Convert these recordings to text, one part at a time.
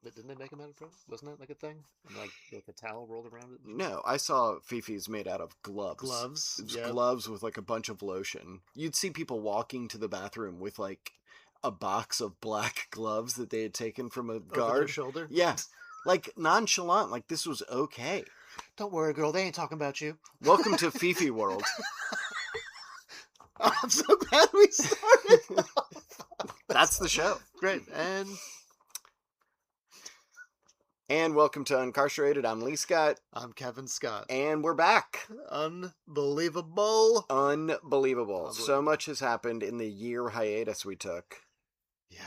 But didn't they make them out of rope? Wasn't that like a thing? And like a towel rolled around it? No, I saw Fifi's made out of gloves. Gloves. It's Yep. gloves with like a bunch of lotion. You'd see people walking to the bathroom with like a box of black gloves that they had taken from a Over their guard. shoulder. Yeah, like nonchalant, like this was okay. Don't worry, girl. They ain't talking about you. Welcome to Fifi world. I'm so glad we started. That's the show. Great. And welcome to Uncarcerated. I'm Leigh Scott. I'm Kevin Scott. And we're back. Unbelievable. Unbelievable. So much has happened in the year hiatus we took. Yeah.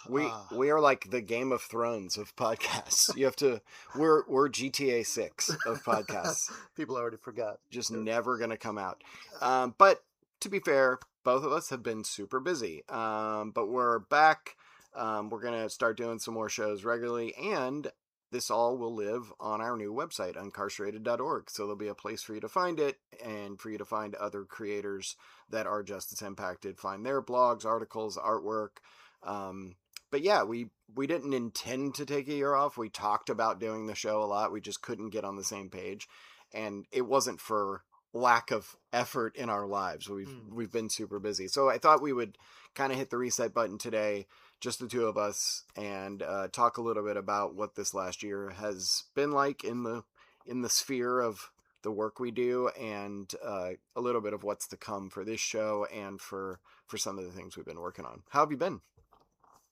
We are like the Game of Thrones of podcasts. You have to we're GTA 6 of podcasts. People already forgot. Just never gonna come out. But to be fair, both of us have been super busy. But we're back. We're gonna start doing some more shows regularly, and this all will live on our new website, uncarcerated.org. So there'll be a place for you to find it and for you to find other creators that are justice impacted, find their blogs, articles, artwork. But yeah, we didn't intend to take a year off. We talked about doing the show a lot. We just couldn't get on the same page. And it wasn't for lack of effort in our lives. We've been super busy. So I thought we would kind of hit the reset button today, just the two of us, and talk a little bit about what this last year has been like in the sphere of the work we do, and a little bit of what's to come for this show and for some of the things we've been working on. How have you been?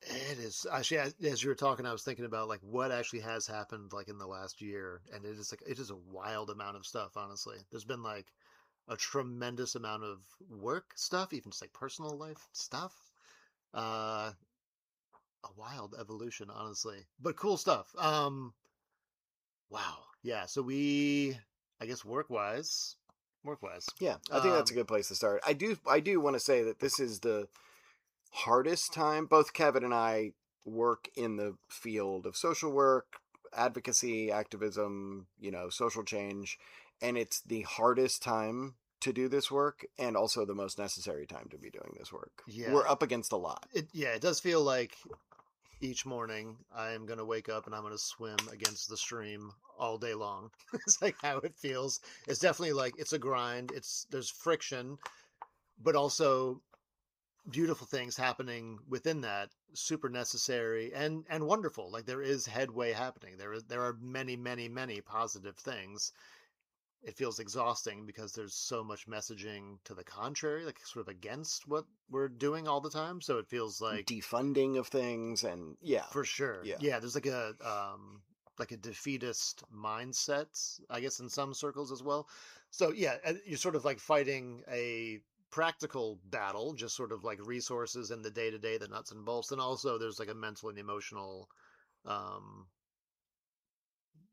It is actually, as you were talking, I was thinking about like what actually has happened like in the last year, and it is a wild amount of stuff. Honestly, there's been like a tremendous amount of work stuff, even just like personal life stuff. Uh, a wild evolution, honestly, but cool stuff. Wow, yeah. So I guess work wise, Yeah, I think that's a good place to start. I do want to say that this is the hardest time. Both Kevin and I work in the field of social work, advocacy, activism, social change, and it's the hardest time to do this work and also the most necessary time to be doing this work. Yeah, we're up against a lot. It does feel like each morning I am going to wake up and I'm going to swim against the stream all day long. It's like how it feels. It's definitely like it's a grind. There's friction, but also beautiful things happening within that, super necessary and wonderful. Like there is headway happening. There are many positive things. It feels exhausting because there's so much messaging to the contrary, like sort of against what we're doing all the time. So it feels like defunding of things, and yeah, for sure. Yeah, there's like a defeatist mindset, I guess, in some circles as well. So yeah, you're sort of like fighting a practical battle, just sort of like resources in the day to day, the nuts and bolts, and also there's like a mental and emotional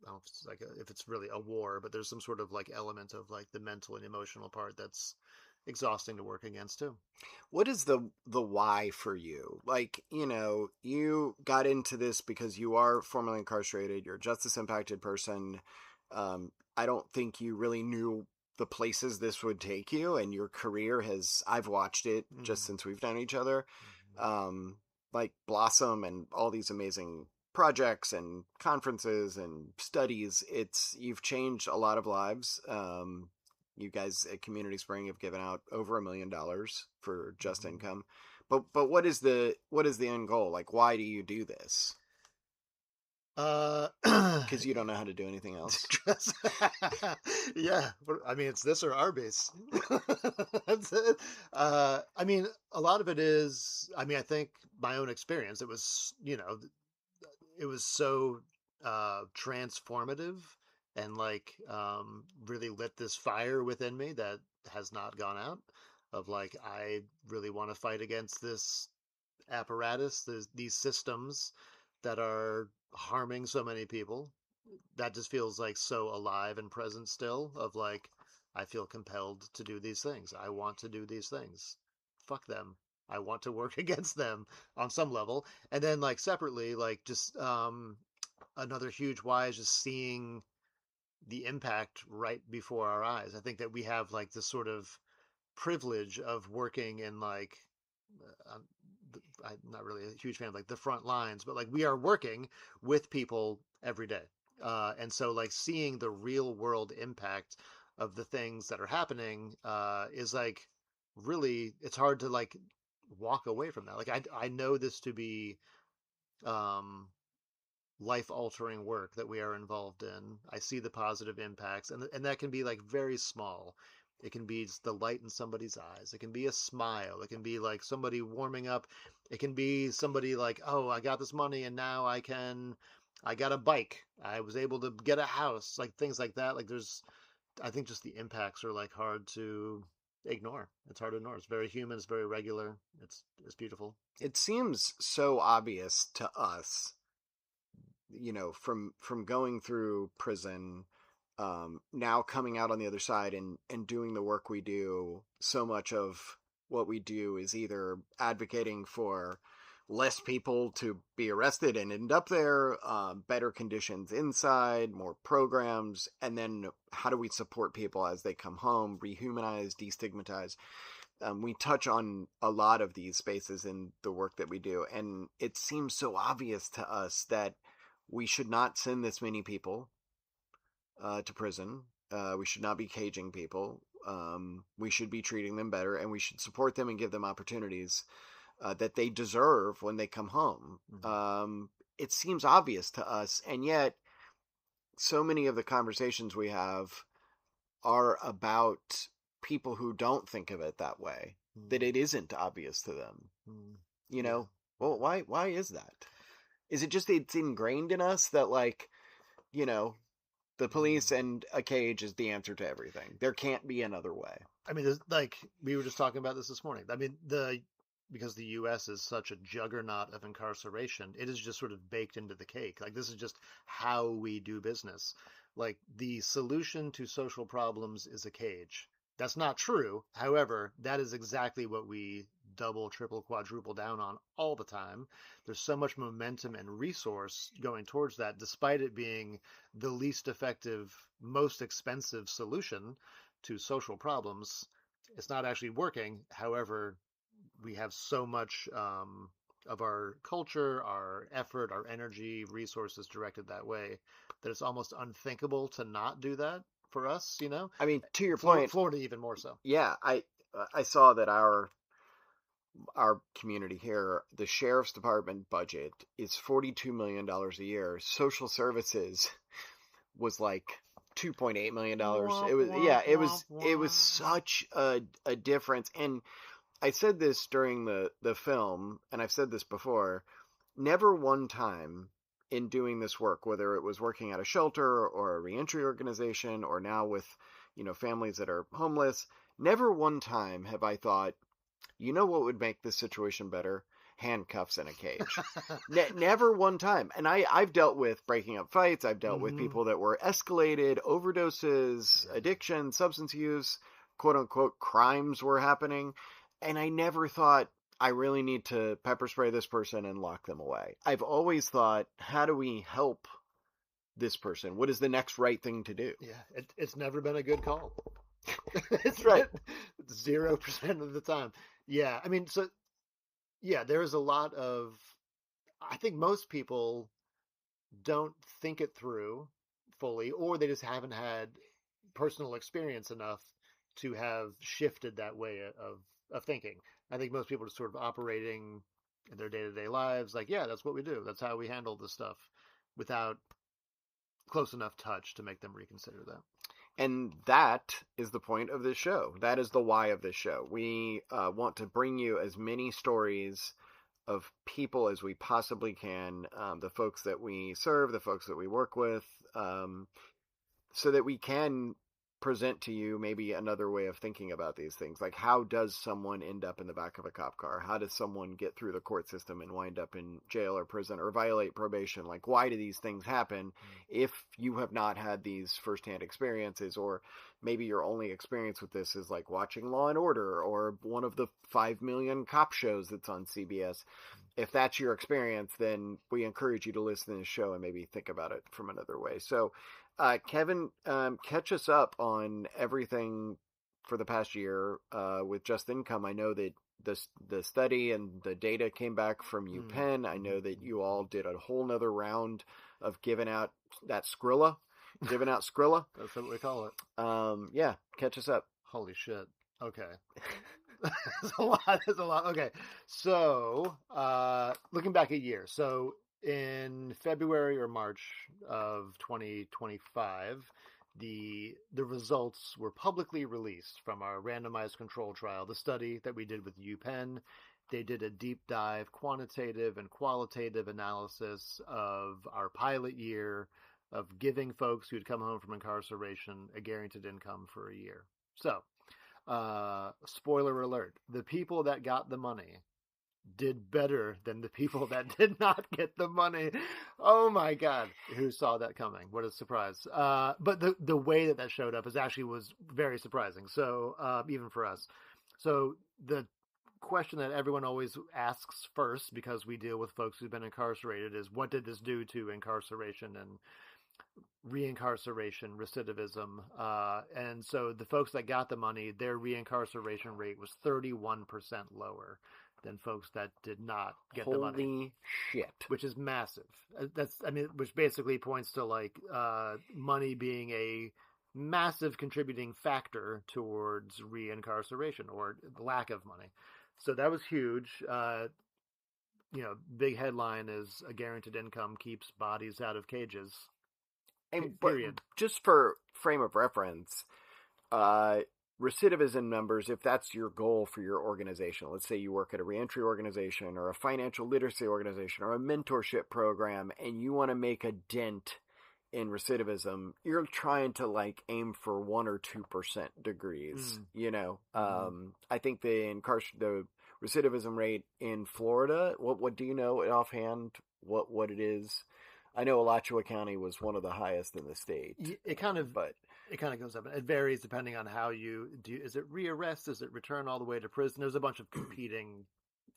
I don't know if it's if it's really a war, but there's some sort of like element of like the mental and emotional part that's exhausting to work against too. What is the why for you? Like, you got into this because you are formerly incarcerated, you're a justice impacted person. I don't think you really knew the places this would take you, and your career I've watched it just since we've known each other. Like blossom and all these amazing projects and conferences and studies. You've changed a lot of lives. You guys at Community Spring have given out over $1 million for just income. But what is the end goal? Like, why do you do this? Because you don't know how to do anything else. Yeah, I mean, it's this or Arby's. That's it. I mean, a lot of it is. I mean, I think my own experience. It was, it was so transformative and like really lit this fire within me that has not gone out. Of like, I really want to fight against this apparatus, these systems that are harming so many people. That just feels like so alive and present still. Of like, I feel compelled to do these things. I want to do these things. Fuck them. I want to work against them on some level. And then like separately, like just another huge why is just seeing the impact right before our eyes. I think that we have like this sort of privilege of working in like I'm not really a huge fan of like the front lines, but like we are working with people every day. And so like seeing the real world impact of the things that are happening is like really, it's hard to like walk away from that. Like I know this to be um, life altering work that we are involved in. I see the positive impacts, and that can be like very small. It can be just the light in somebody's eyes. It can be a smile. It can be like somebody warming up. It can be somebody like, oh, I got this money and now I got a bike. I was able to get a house, like things like that. Like I think just the impacts are like hard to ignore. It's hard to ignore. It's very human. It's very regular. It's beautiful. It seems so obvious to us, from going through prison, now coming out on the other side and doing the work we do. So much of what we do is either advocating for less people to be arrested and end up there, better conditions inside, more programs, and then how do we support people as they come home, rehumanize, destigmatize. We touch on a lot of these spaces in the work that we do, and it seems so obvious to us that we should not send this many people to prison. We should not be caging people. We should be treating them better, and we should support them and give them opportunities that they deserve when they come home. It seems obvious to us, and yet so many of the conversations we have are about people who don't think of it that way, that it isn't obvious to them. Well, why is that? Is it just it's ingrained in us that, like, the police and a cage is the answer to everything? There can't be another way. I mean, like we were just talking about this morning. I mean, because the U.S. is such a juggernaut of incarceration, it is just sort of baked into the cake. Like this is just how we do business. Like the solution to social problems is a cage. That's not true. However, that is exactly what we double, triple, quadruple down on all the time. There's so much momentum and resource going towards that, despite it being the least effective, most expensive solution to social problems. It's not actually working. However, we have so much of our culture, our effort, our energy, resources directed that way that it's almost unthinkable to not do that for us. I mean, to your point, Florida even more so. Yeah, I saw that our community here, the sheriff's department budget is $42 million a year. Social services was like $2.8 million. It was such a difference. And I said this during the film, and I've said this before, never one time in doing this work, whether it was working at a shelter or a reentry organization or now with, families that are homeless, never one time have I thought, what would make this situation better? Handcuffs in a cage. Never one time. And I've dealt with breaking up fights. I've dealt with people that were escalated, overdoses, addiction, substance use, quote unquote, crimes were happening. And I never thought, I really need to pepper spray this person and lock them away. I've always thought, how do we help this person? What is the next right thing to do? Yeah, it's never been a good call. It's right. 0% of the time. Yeah, I mean, so, yeah, there is a lot of, I think most people don't think it through fully, or they just haven't had personal experience enough to have shifted that way of thinking. I think most people are sort of operating in their day-to-day lives like, yeah, that's what we do. That's how we handle this stuff, without close enough touch to make them reconsider that. And that is the point of this show. That is the why of this show. We want to bring you as many stories of people as we possibly can, the folks that we serve, the folks that we work with, so that we can present to you maybe another way of thinking about these things. Like, how does someone end up in the back of a cop car? How does someone get through the court system and wind up in jail or prison or violate probation? Like, why do these things happen if you have not had these firsthand experiences? Or maybe your only experience with this is like watching Law and Order or one of the 5 million cop shows that's on CBS. If that's your experience, then we encourage you to listen to the show and maybe think about it from another way. So, Kevin, catch us up on everything for the past year with Just Income. I know that the study and the data came back from UPenn. I know that Mm-hmm. you all did a whole nother round of giving out that Skrilla, giving out Skrilla. That's what we call it. Yeah, catch us up. Holy shit. Okay. There's a lot. There's a lot. Okay. So, looking back a year. So, in February or March of 2025, the results were publicly released from our randomized control trial, the study that we did with UPenn. They did a deep dive quantitative and qualitative analysis of our pilot year of giving folks who'd come home from incarceration a guaranteed income for a year. So, spoiler alert, the people that got the money did better than the people that did not get the money. Oh my God. Who saw that coming? What a surprise. But the way that showed up was very surprising. So, even for us. So the question that everyone always asks first, because we deal with folks who've been incarcerated, is what did this do to incarceration and reincarceration, recidivism. And so the folks that got the money, their reincarceration rate was 31% lower than folks that did not get the money. Holy shit. Which is massive. Which basically points to money being a massive contributing factor towards reincarceration or lack of money. So that was huge. Big headline is a guaranteed income keeps bodies out of cages. And Period. Just for frame of reference, recidivism numbers, if that's your goal for your organization, let's say you work at a reentry organization or a financial literacy organization or a mentorship program, and you want to make a dent in recidivism, you're trying to aim for 1 or 2% degrees. I think the recidivism rate in Florida, what do you know offhand? What it is? I know Alachua County was one of the highest in the state. It kind of goes up. It varies depending on how you do. Is it rearrest? Is it return all the way to prison? There's a bunch of competing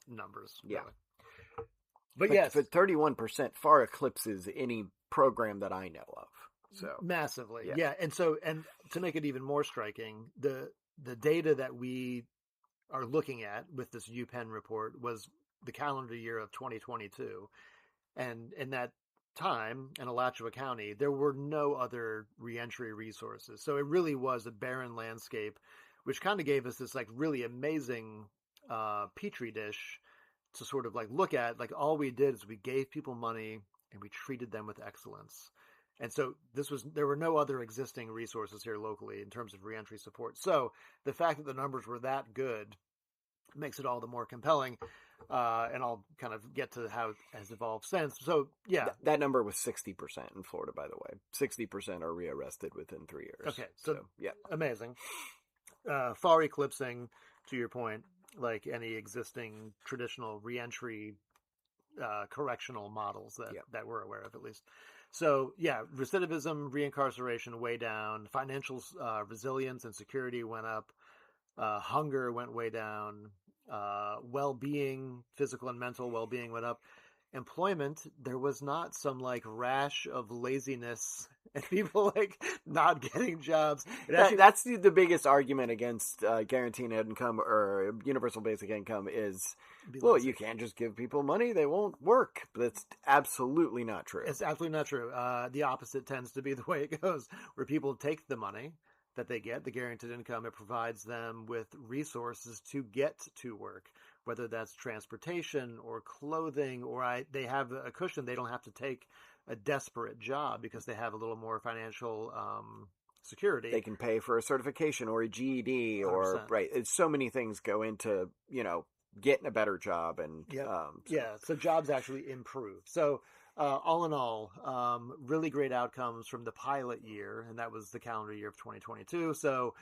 numbers. Yeah. Really. But yes. But 31% far eclipses any program that I know of. So massively. Yeah. And to make it even more striking, the data that we are looking at with this UPenn report was the calendar year of 2022. And in that time in Alachua County, there were no other reentry resources. So it really was a barren landscape, which kind of gave us this really amazing petri dish to sort of look at. All we did is we gave people money and we treated them with excellence. And so there were no other existing resources here locally in terms of reentry support. So the fact that the numbers were that good makes it all the more compelling. And I'll kind of get to how it has evolved since. So, yeah. That number was 60% in Florida, by the way. 60% are rearrested within 3 years. Okay. So yeah. Amazing. Far eclipsing, to your point, any existing traditional reentry correctional models that we're aware of, at least. So, yeah, recidivism, reincarceration way down. Financial resilience and security went up. Hunger went way down. Well-being, physical and mental well-being went up. Employment, there was not some rash of laziness and people not getting jobs. That's the biggest argument against guaranteed income or universal basic income is, you can't just give people money, they won't work. But that's absolutely not true. It's absolutely not true. The opposite tends to be the way it goes, where people take the money that they get, the guaranteed income, it provides them with resources to get to work, whether that's transportation or clothing, or they have a cushion. They don't have to take a desperate job because they have a little more financial security. They can pay for a certification or a GED 100%. Right. It's so many things go into, getting a better job. And so jobs actually improve. So all in all, really great outcomes from the pilot year, and that was the calendar year of 2022. So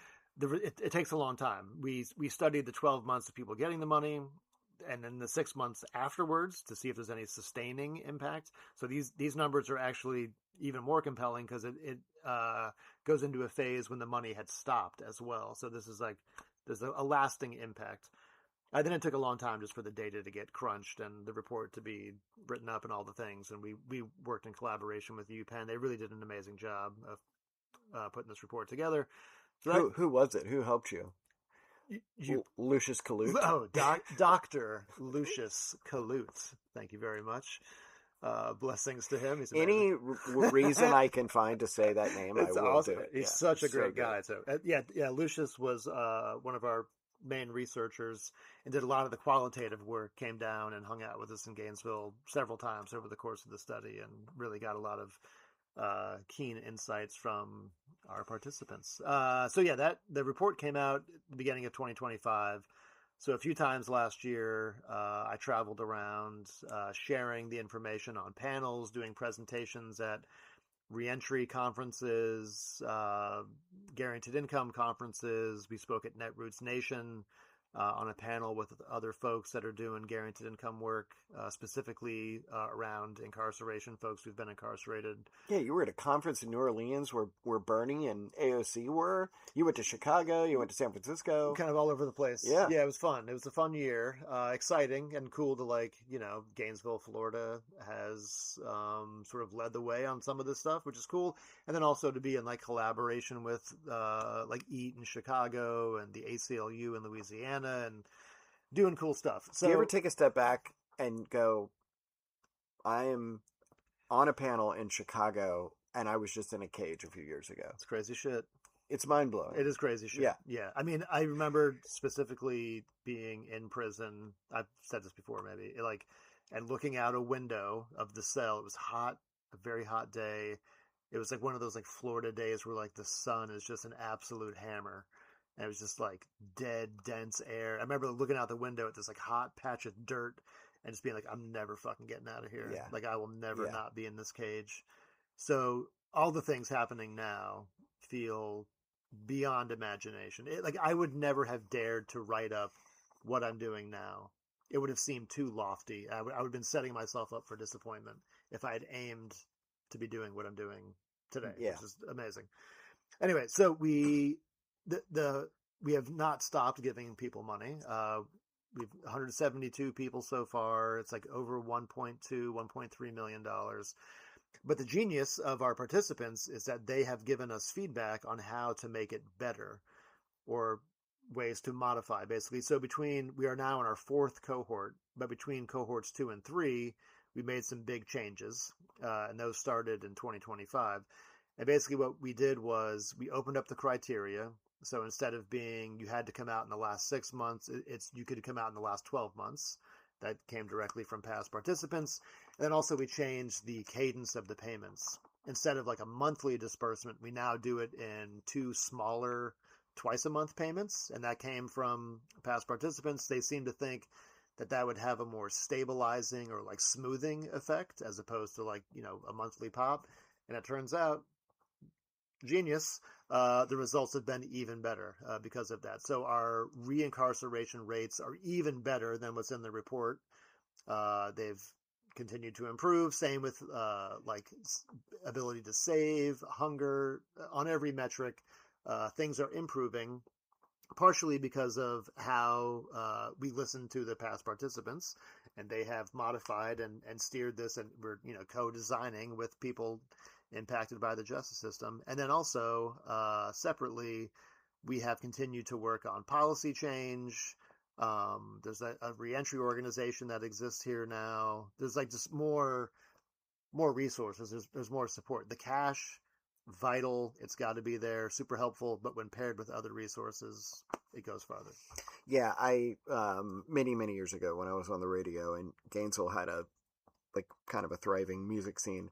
it takes a long time. We studied the 12 months of people getting the money, and then the 6 months afterwards to see if there's any sustaining impact. So these numbers are actually even more compelling because it goes into a phase when the money had stopped as well. So this is there's a lasting impact. Then it took a long time just for the data to get crunched and the report to be written up and all the things. And we worked in collaboration with UPenn. They really did an amazing job of putting this report together. So who was it? Who helped you? You Lucius Calute. oh, Dr. Lucius Calute. Thank you very much. Blessings to him. He's amazing. Any reason I can find to say that name, I It's will do awesome. it. He's Yeah, such a it's so great good. guy. So yeah. Lucius was one of our main researchers and did a lot of the qualitative work. Came down and hung out with us in Gainesville several times over the course of the study, and really got a lot of keen insights from our participants. So yeah, that the report came out at the beginning of 2025. So a few times last year, I traveled around sharing the information on panels, doing presentations at reentry conferences, guaranteed income conferences. We spoke at Netroots Nation on a panel with other folks that are doing guaranteed income work, specifically around incarceration, folks who've been incarcerated. Yeah, you were at a conference in New Orleans where Bernie and AOC were. You went to Chicago. You went to San Francisco. Kind of all over the place. Yeah. Yeah, it was fun. It was a fun year. Exciting and cool to Gainesville, Florida has sort of led the way on some of this stuff, which is cool. And then also to be in like collaboration with like EAT in Chicago and the ACLU in Louisiana and doing cool stuff. So Do you ever take a step back and go, I am on a panel in Chicago and I was just in a cage a few years ago? it's crazy shit. It's mind blowing. It is crazy shit. Yeah. Yeah. I mean, I remember specifically being in prison. I've said this before, maybe, and looking out a window of the cell. It was hot, a very hot day. It was like one of those like Florida days where like the sun is just an absolute hammer. And it was just like dead, dense air. I remember looking out the window at this like hot patch of dirt and just being like, I'm never fucking getting out of here. Yeah. Like, I will never Yeah. not be in this cage. So all the things happening now feel beyond imagination. I would never have dared to write up what I'm doing now. It would have seemed too lofty. I would have been setting myself up for disappointment if I had aimed to be doing what I'm doing today, Yeah. which is amazing. Anyway, so we have not stopped giving people money. We've 172 people so far. It's like over 1.3 million dollars. But the genius of our participants is that they have given us feedback on how to make it better or ways to modify, basically. So we are now in our fourth cohort, but between cohorts 2 and 3, we made some big changes, and those started in 2025. And basically what we did was we opened up the criteria. So instead of being you had to come out in the last 6 months, you could come out in the last 12 months. That came directly from past participants. And then also we changed the cadence of the payments. Instead of like a monthly disbursement, we now do it in 2 smaller twice a month payments. And that came from past participants. They seem to think that would have a more stabilizing or like smoothing effect as opposed to like, a monthly pop. And it turns out, genius, the results have been even better because of that. So our reincarceration rates are even better than what's in the report. They've continued to improve. Same with ability to save, hunger, on every metric. Things are improving, partially because of how we listened to the past participants, and they have modified and steered this, and we're co-designing with people impacted by the justice system. And then also separately, we have continued to work on policy change. There's a reentry organization that exists here now. There's like just more resources. There's more support. The cash, vital. It's got to be there. Super helpful. But when paired with other resources, it goes farther. Yeah, I many years ago when I was on the radio and Gainesville had a kind of a thriving music scene.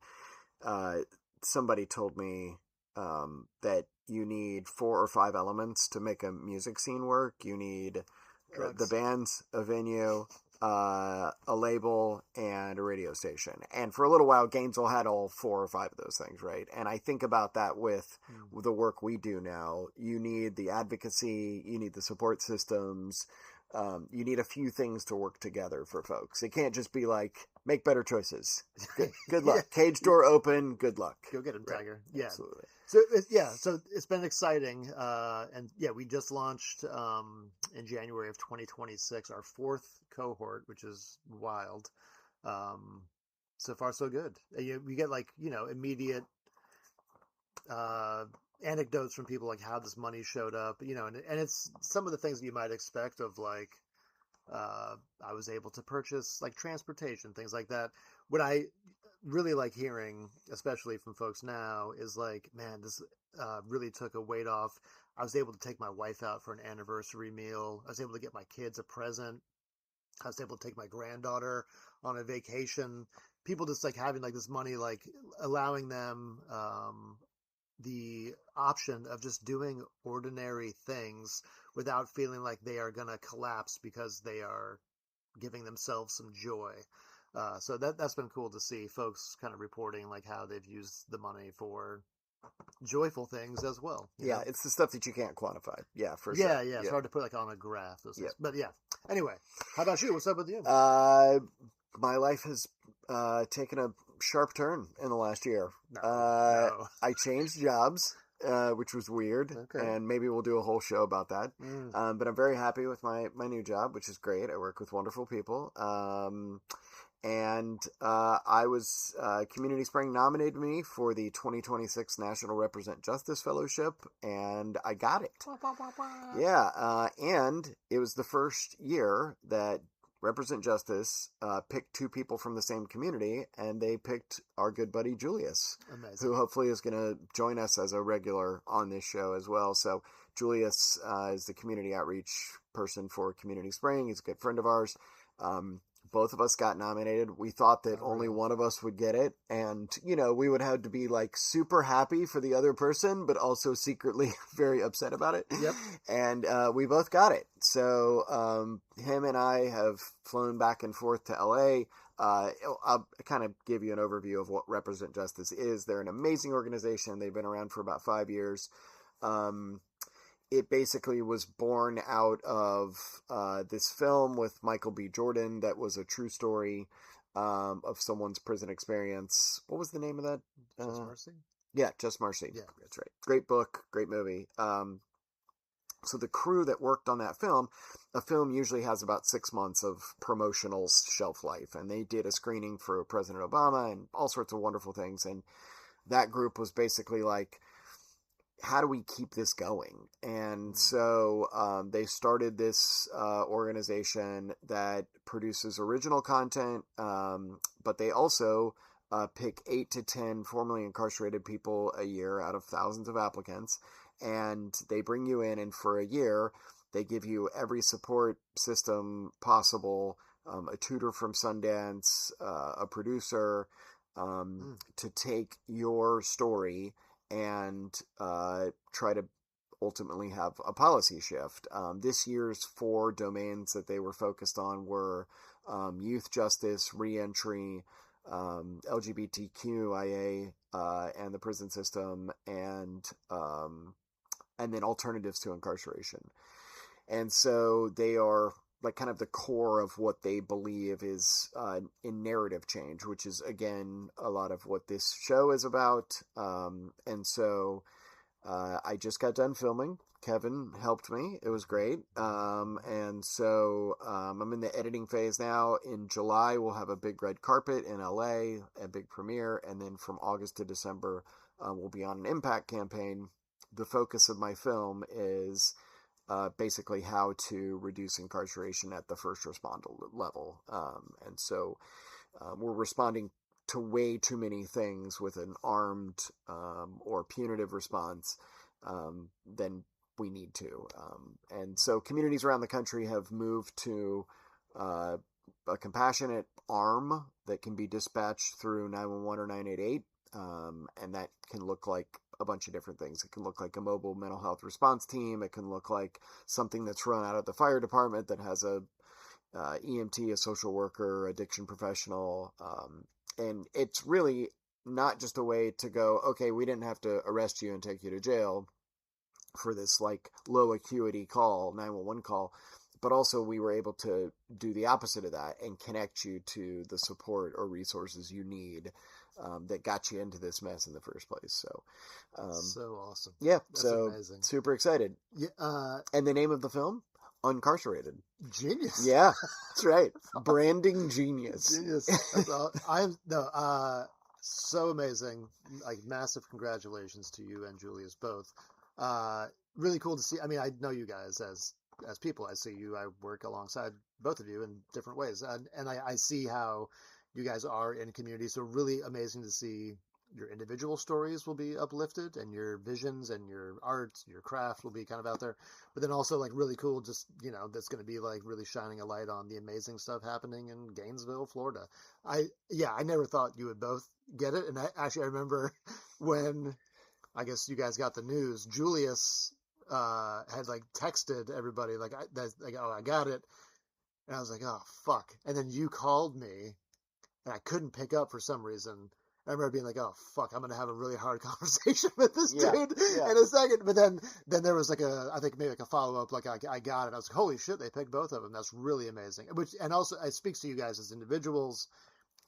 Somebody told me that you need 4 or 5 elements to make a music scene work. You need the band's a venue, a label, and a radio station. And for a little while, Gainesville had all 4 or 5 of those things, right? And I think about that with the work we do now. You need the advocacy, you need the support systems, you need a few things to work together for folks. It can't just be like, make better choices. Good luck. Yeah. Cage door open. Good luck. Go get him, Tiger. Right. Yeah. Absolutely. So it's been exciting. And yeah, we just launched in January of 2026, our 4th cohort, which is wild. So far, so good. We get immediate anecdotes from people, like how this money showed up, and it's some of the things that you might expect of like, I was able to purchase like transportation, things like that. What I really like hearing, especially from folks now, is like, man, this really took a weight off. I was able to take my wife out for an anniversary meal. I was able to get my kids a present. I was able to take my granddaughter on a vacation. People just like having like this money, like allowing them the option of just doing ordinary things without feeling like they are going to collapse because they are giving themselves some joy. So that's been cool to see folks kind of reporting like how they've used the money for joyful things as well. Yeah, it's the stuff that you can't quantify. Yeah, for Yeah, sure. yeah. It's hard to put like on a graph. Yeah. But yeah. Anyway, how about you? What's up with you? My life has taken a sharp turn in the last year. No. I changed jobs, which was weird, Okay. and maybe we'll do a whole show about that. Mm. But I'm very happy with my new job, which is great. I work with wonderful people. And I was Community Spring nominated me for the 2026 National Represent Justice Fellowship, and I got it. Yeah, and it was the first year that Represent Justice picked two people from the same community, and they picked our good buddy Julius, Amazing. who hopefully is going to join us as a regular on this show as well. So Julius is the community outreach person for Community Spring. He's a good friend of ours. Both of us got nominated. We thought that only one of us would get it. And, we would have to be like super happy for the other person, but also secretly very upset about it. Yep. And we both got it. So him and I have flown back and forth to LA. I'll kind of give you an overview of what Represent Justice is. They're an amazing organization. They've been around for about 5 years. It basically was born out of this film with Michael B. Jordan that was a true story of someone's prison experience. What was the name of that? Just Mercy? Yeah, Just Mercy. Yeah. That's right. Great book, great movie. So the crew that worked on that film, a film usually has about 6 months of promotional shelf life. And they did a screening for President Obama and all sorts of wonderful things. And that group was basically like, how do we keep this going? And so they started this organization that produces original content, but they also pick 8 to 10 formerly incarcerated people a year out of thousands of applicants. And they bring you in, and for a year, they give you every support system possible, a tutor from Sundance, a producer, to take your story and try to ultimately have a policy shift. This year's 4 domains that they were focused on were youth justice, reentry, LGBTQIA, and the prison system, and then alternatives to incarceration. And so they are like kind of the core of what they believe is in narrative change, which is, again, a lot of what this show is about. And so I just got done filming. Kevin helped me. It was great. And so I'm in the editing phase now. In July, we'll have a big red carpet in LA, a big premiere. And then from August to December, we'll be on an impact campaign. The focus of my film is basically how to reduce incarceration at the first responder level. And so we're responding to way too many things with an armed or punitive response than we need to. And so communities around the country have moved to a compassionate arm that can be dispatched through 911 or 988. And that can look like a bunch of different things. It can look like a mobile mental health response team. It can look like something that's run out of the fire department that has a EMT, a social worker, addiction professional. And it's really not just a way to go, okay, we didn't have to arrest you and take you to jail for this like low acuity call, 911 call, but also we were able to do the opposite of that and connect you to the support or resources you need that got you into this mess in the first place. So awesome. Yeah, That's so amazing. Super excited. Yeah, and the name of the film, Uncarcerated. Genius. Yeah, that's right. Branding genius. Genius. That's all. So amazing. Like massive congratulations to you and Julius both. Uh, really cool to see. I mean, I know you guys as people. I see you. I work alongside both of you in different ways, and I see how you guys are in community. So really amazing to see your individual stories will be uplifted, and your visions and your art, your craft will be kind of out there. But then also like really cool, just that's going to be like really shining a light on the amazing stuff happening in Gainesville, Florida. I never thought you would both get it. And I remember when I guess you guys got the news, Julius had like texted everybody like, oh, I got it. And I was like, oh fuck. And then you called me and I couldn't pick up for some reason. I remember being like, "Oh fuck, I'm gonna have a really hard conversation with this Yeah, dude yeah. in a second." But then there was like I think maybe like a follow up, like I got it. I was like, "Holy shit, they picked both of them. That's really amazing." Which and also it speaks to you guys as individuals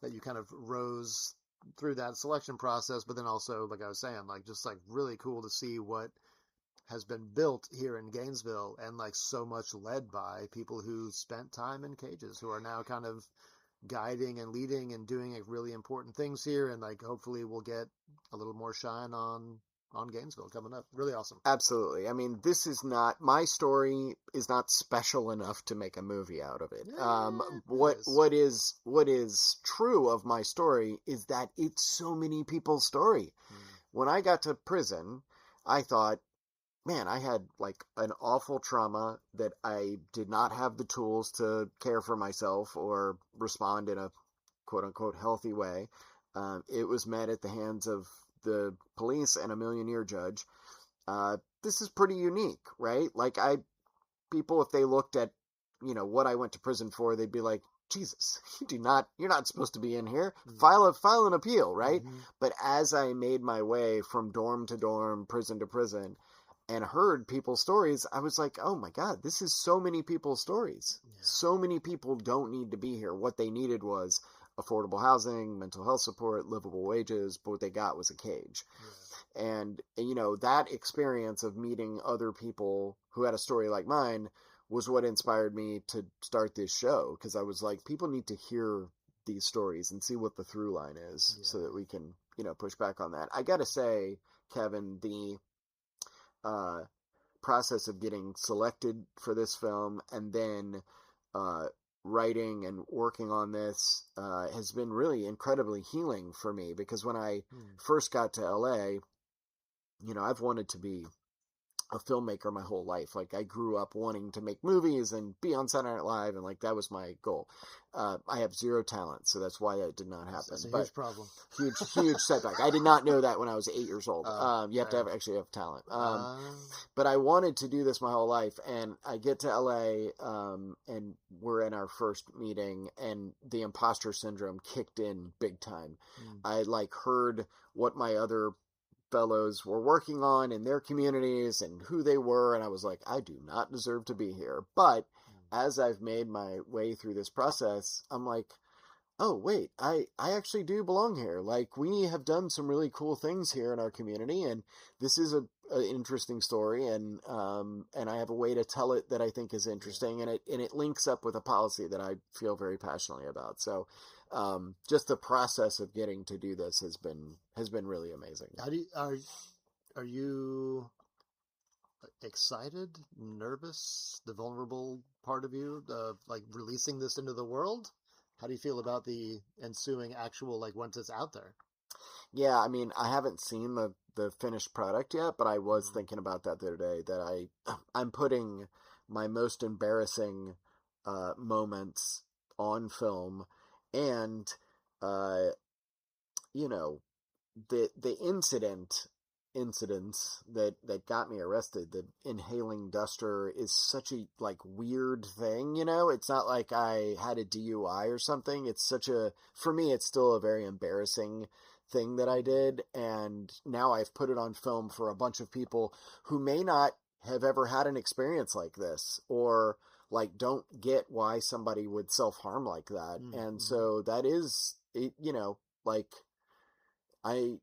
that you kind of rose through that selection process. But then also, like I was saying, like just like really cool to see what has been built here in Gainesville and like so much led by people who spent time in cages who are now kind of guiding and leading and doing like really important things here, and like hopefully we'll get a little more shine on Gainesville coming up. Really awesome. Absolutely. I mean, this is not my story is not special enough to make a movie out of it. Yeah, it is. What is true of my story is that it's so many people's story. Mm, When I got to prison, I thought, man, I had like an awful trauma that I did not have the tools to care for myself or respond in a quote unquote healthy way. It was met at the hands of the police and a millionaire judge. This is pretty unique, right? Like people, if they looked at, what I went to prison for, they'd be like, Jesus, you're not supposed to be in here. mm, File an appeal, right? mm-hmm. But as I made my way from dorm to dorm, prison to prison, and heard people's stories, I was like, oh my God, this is so many people's stories. Yeah. So many people don't need to be here. What they needed was affordable housing, mental health support, livable wages, but what they got was a cage. And that experience of meeting other people who had a story like mine was what inspired me to start this show, because I was like, people need to hear these stories and see what the through line is Yeah. so that we can, push back on that. I gotta say, Kevin, the uh, process of getting selected for this film and then uh, writing and working on this has been really incredibly healing for me, because when I Mm. first got to LA, I've wanted to be a filmmaker my whole life. Like I grew up wanting to make movies and be on Saturday Night Live, and like that was my goal. I have zero talent, so that's why that did not happen. That's a But huge problem. huge setback. I did not know that when I was 8 years old. You have to Fair. actually have talent. Uh, But I wanted to do this my whole life, and I get to LA, and we're in our first meeting, and the imposter syndrome kicked in big time. mm, I like heard what my other fellows were working on in their communities and who they were, and I was like, I do not deserve to be here. But mm, as I've made my way through this process, I'm like, oh wait, I actually do belong here. Like we have done some really cool things here in our community, and this is an interesting story, and I have a way to tell it that I think is interesting, and it links up with a policy that I feel very passionately about. So just the process of getting to do this has been really amazing. how do you, are you excited, nervous, the vulnerable part of you, like releasing this into the world? How do you feel about the ensuing actual, like once it's out there? Yeah, I mean, I haven't seen the finished product yet, but I was Mm. thinking about that the other day, that I'm putting my most embarrassing moments on film, and uh, you know, the incidents that got me arrested, the inhaling duster, is such a like weird thing. It's not like I had a DUI or something. It's such a, for me, it's still a very embarrassing thing that I did, and now I've put it on film for a bunch of people who may not have ever had an experience like this, or like don't get why somebody would self-harm like that. And Mm-hmm. so that is it, like I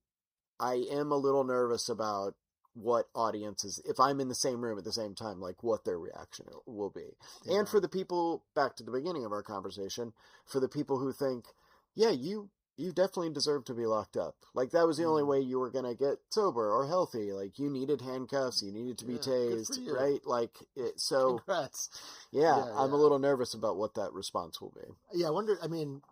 I am a little nervous about what audiences, if I'm in the same room at the same time, like what their reaction will be. And Yeah. for the people, back to the beginning of our conversation, for the people who think, yeah, you definitely deserve to be locked up. Like, that was the only Mm, way you were going to get sober or healthy. Like, you needed handcuffs, you needed to be yeah, good for tased, you. right? Like, so, Congrats. yeah, Yeah, I'm a yeah. little nervous about what that response will be. Yeah, I wonder, I mean,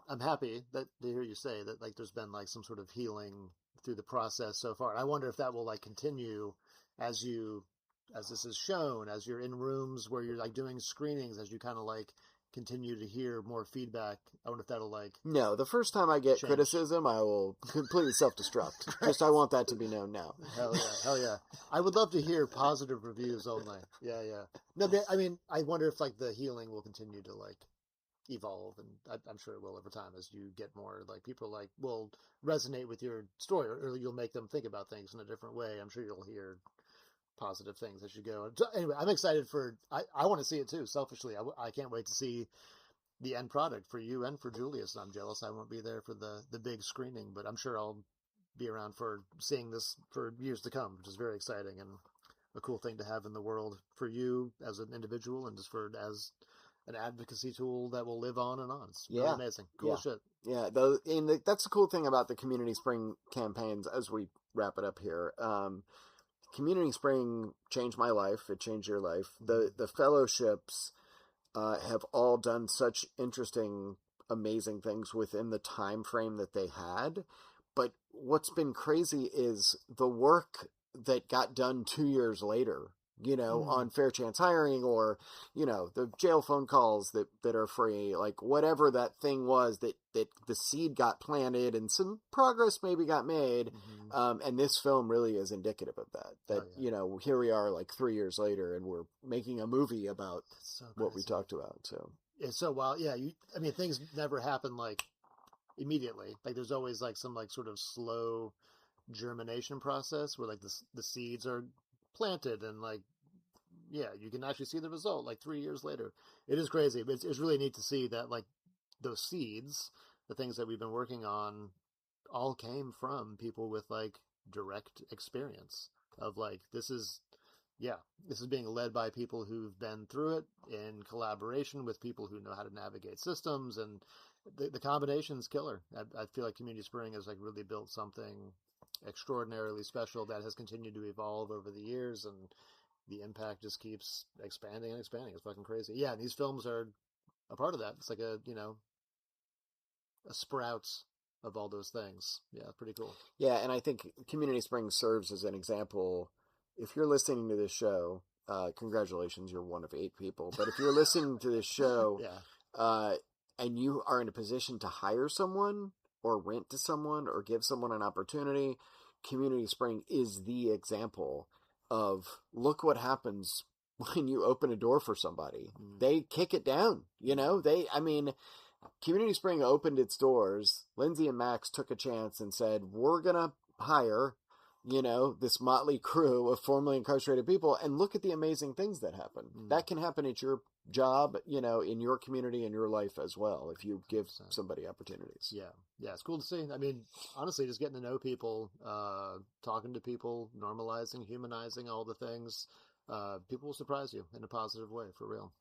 I'm happy that to hear you say that like there's been like some sort of healing through the process so far. I wonder if that will like continue as you as this is shown, as you're in rooms where you're like doing screenings, as you kind of like continue to hear more feedback. I wonder if that'll like No, the first time I get change. criticism, I will completely self-destruct. Just, I Right. want that to be known now. Hell yeah, hell yeah. I would love to hear positive reviews only. Yeah, yeah. No, but, I mean, I wonder if like the healing will continue to like evolve, and I'm sure it will over time as you get more like people like will resonate with your story, or you'll make them think about things in a different way. I'm sure you'll hear positive things as you go. So anyway, I'm excited for. I want to see it too. Selfishly, I can't wait to see the end product for you and for Julius. I'm jealous I won't be there for the big screening, but I'm sure I'll be around for seeing this for years to come, which is very exciting and a cool thing to have in the world for you as an individual and just for as an advocacy tool that will live on and on. It's really Yeah, amazing. Cool yeah, as shit. yeah. That's the cool thing about the Community Spring campaigns. As we wrap it up here, Community Spring changed my life. It changed your life. Mm-hmm. The fellowships have all done such interesting, amazing things within the time frame that they had. But what's been crazy is the work that got done 2 years later, Mm. on fair chance hiring, or, the jail phone calls that are free, like whatever that thing was that the seed got planted and some progress maybe got made. Mm-hmm. And this film really is indicative of that, Oh yeah, here we are like 3 years later and we're making a movie about that's so what we crazy. talked about. So It's so wild. Yeah, I mean, things never happen like immediately. Like there's always like some like sort of slow germination process where like the seeds are planted and like yeah, you can actually see the result like 3 years later. It is crazy, but it's really neat to see that like those seeds, the things that we've been working on, all came from people with like direct experience of like yeah, this is being led by people who've been through it in collaboration with people who know how to navigate systems, and the combination's killer. I feel like Community Spring has like really built something extraordinarily special that has continued to evolve over the years, and the impact just keeps expanding and expanding. It's fucking crazy. Yeah, and these films are a part of that. It's like a sprouts of all those things. Yeah, pretty cool. yeah, and I think Community Springs serves as an example. If you're listening to this show, congratulations, you're one of 8 people. But if you're listening to this show, Yeah. uh, and you are in a position to hire someone or rent to someone or give someone an opportunity, Community Spring is the example of, look what happens when you open a door for somebody. Mm, They kick it down. mm, I mean, Community Spring opened its doors. Lindsay and Max took a chance and said, we're going to hire, this motley crew of formerly incarcerated people, and look at the amazing things that happen. mm, That can happen at your job, in your community, in your life as well, if you give 100%. somebody opportunities. Yeah. Yeah, it's cool to see. I mean, honestly, just getting to know people, talking to people, normalizing, humanizing all the things. People will surprise you in a positive way, for real.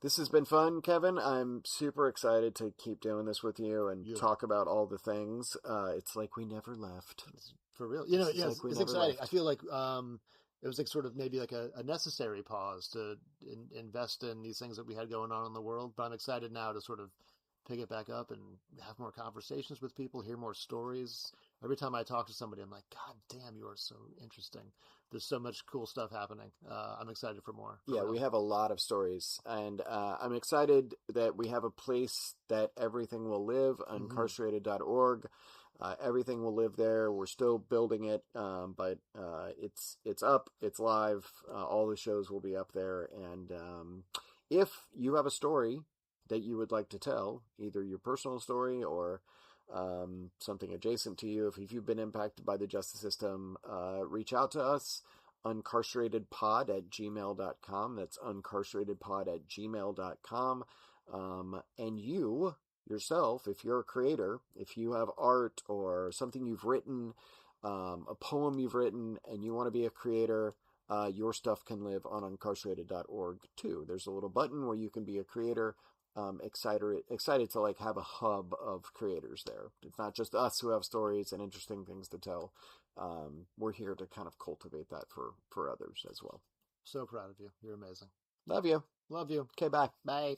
This has been fun, Kevin. I'm super excited to keep doing this with you and You, talk about all the things. It's like we never left. for real. It's Yeah, like we it's never exciting. I left. feel like it was like sort of maybe like a necessary pause to invest in these things that we had going on in the world. But I'm excited now to sort of pick it back up and have more conversations with people, hear more stories. Every time I talk to somebody, I'm like, God damn, you are so interesting. There's so much cool stuff happening. I'm excited for more, for Yeah, real. we have a lot of stories, and I'm excited that we have a place that everything will live, Mm-hmm. uncarcerated.org. Everything will live there. We're still building it, but it's up, it's live. All the shows will be up there, and if you have a story that you would like to tell, either your personal story or something adjacent to you, if you've been impacted by the justice system, reach out to us, uncarceratedpod@gmail.com. That's uncarceratedpod@gmail.com. And you yourself, if you're a creator, if you have art or something you've written, a poem you've written, and you want to be a creator, your stuff can live on uncarcerated.org too. There's a little button where you can be a creator. excited to like have a hub of creators there. It's not just us who have stories and interesting things to tell. We're here to kind of cultivate that for others as well. So proud of you. You're amazing. Love you. Love you. Okay, bye. Bye.